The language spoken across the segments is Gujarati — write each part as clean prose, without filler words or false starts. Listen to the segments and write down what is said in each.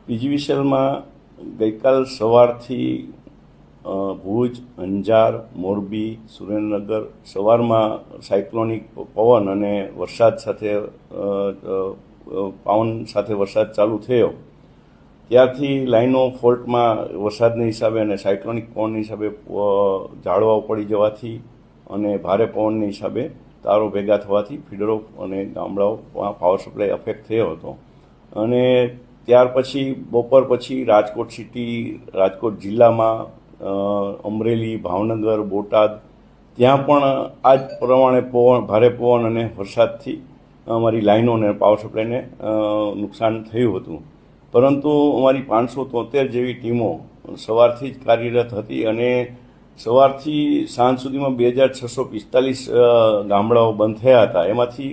પીજીવીસીએલમાં ગઈકાલ સવારથી ભુજ, અંજાર, મોરબી, સુરેન્દ્રનગર સવારમાં સાયક્લોનિક પવન અને વરસાદ સાથે પવન સાથે વરસાદ ચાલુ થયો ત્યારથી લાઈનો ફોલ્ટમાં વરસાદના હિસાબે અને સાયક્લોનિક પવનના હિસાબે ઝાડવાઓ પડી જવાથી અને ભારે પવનના હિસાબે તારો ભેગા થવાથી ફીડરો અને ગામડાઓમાં પાવર સપ્લાય અફેક્ટ થયો હતો. અને ત્યાર પછી બપોર પછી રાજકોટ સિટી, રાજકોટ જિલ્લામાં અમરેલી, ભાવનગર, બોટાદ ત્યાં પણ આ જ પ્રમાણે ભારે પવન અને વરસાદથી અમારી લાઈનો અને પાવર સપ્લાયને નુકસાન થયું હતું. પરંતુ અમારી 573 જેવી ટીમો સવારથી જ કાર્યરત હતી અને સવારથી સાંજ સુધીમાં 2645 ગામડાઓ બંધ થયા હતા. એમાંથી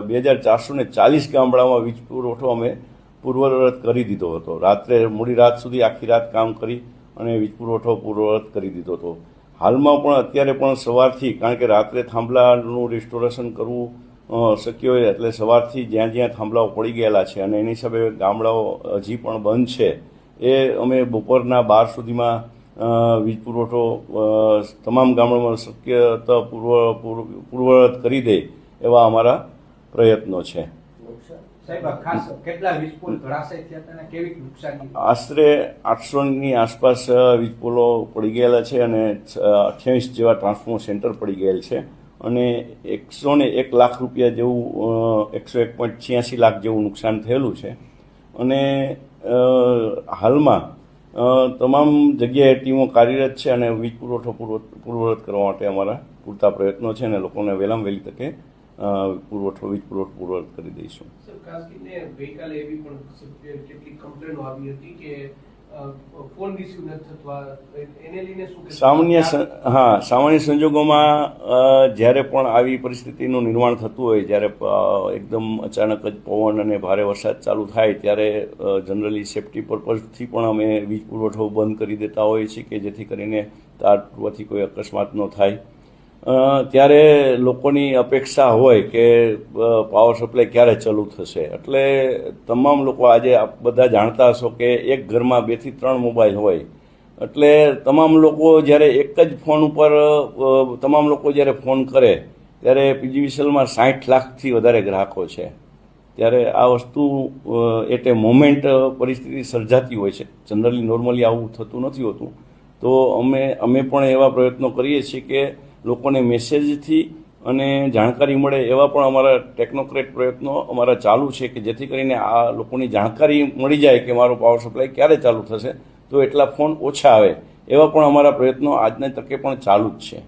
2440 ગામડાઓમાં વીજ પુરવઠો અમે પૂર્વવત કરી દીધો હતો. રાત્રે મોડી રાત સુધી આખી રાત કામ કરી અને વીજ પુરવઠો પૂર્વવત કરી દીધો હતો. હાલમાં પણ અત્યારે પણ સવારથી, કારણ કે રાત્રે થાંભલાનું રિસ્ટોરેશન કરવું શક્ય હોય એટલે સવારથી જ્યાં જ્યાં થાંભલાઓ પડી ગયેલા છે અને એની હિસાબે ગામડાઓ હજી પણ બંધ છે એ અમે બપોરના 12 સુધીમાં વીજ પુરવઠો તમામ ગામડામાં શક્યતા પૂર્વવત કરી દે એવા અમારા પ્રયત્નો છે. આશરે 800ની આસપાસ વીજ પોલો પડી ગયેલા છે અને 28 જેવા ટ્રાન્સફોર્મર સેન્ટર પડી ગયેલ છે અને 101 લાખ રૂપિયા જેવું 101.86 લાખ જેવું નુકસાન થયેલું છે. અને હાલમાં તમામ જગ્યાએ ટીમો કાર્યરત છે અને વીજ પુરવઠો પૂર્વવત કરવા માટે અમારા પૂરતા પ્રયત્નો છે અને લોકોને વહેલામાં વહેલી તકે વીજ પુરવઠો પૂર્વવત કરી દઈશું. ખાસ કરીને ગઈકાલે એવી પણ કેટલીક કમ્પ્લેનો આવી હતી કે ફોન રિસીવ નથી થતા, એને લઈને શું સામાન્ય સંજોગોમાં જ્યારે પણ આવી પરિસ્થિતિનું નિર્માણ થતું હોય, જ્યારે એકદમ અચાનક જ પવન અને ભારે વરસાદ ચાલુ થાય ત્યારે જનરલી સેફટી પર્પઝથી પણ અમે વીજ પુરવઠો બંધ કરી દેતા હોઈએ છીએ કે જેથી કરીને તાર તૂટવાથી કોઈ અકસ્માત ન થાય. ત્યારે લોકોની અપેક્ષા હોય કે પાવર સપ્લાય ક્યારે ચાલુ થશે. એટલે તમામ લોકો આજે બધા જાણતા હશો કે એક ઘરમાં 2 થી 3 મોબાઈલ હોય એટલે તમામ લોકો જ્યારે એક જ ફોન ઉપર તમામ લોકો જ્યારે ફોન કરે ત્યારે પીજીવીસીએલમાં 60 લાખથી વધારે ગ્રાહકો છે. ત્યારે આ વસ્તુ એટ એ મોમેન્ટ પરિસ્થિતિ સર્જાતી હોય છે. જનરલી નોર્મલી આવું થતું નથી હોતું. તો અમે પણ એવા પ્રયત્નો કરીએ છીએ કે લોકોને મેસેજથી અને જાણકારી મળે એવા પણ અમારા ટેકનોક્રેટ પ્રયત્નો અમારા ચાલુ છે કે જેથી કરીને આ લોકોની જાણકારી મળી જાય કે મારો પાવર સપ્લાય ક્યારે ચાલુ થશે તો એટલા ફોન ઓછા આવે એવા પણ અમારા પ્રયત્નો આજની તકે પણ ચાલુ જ છે.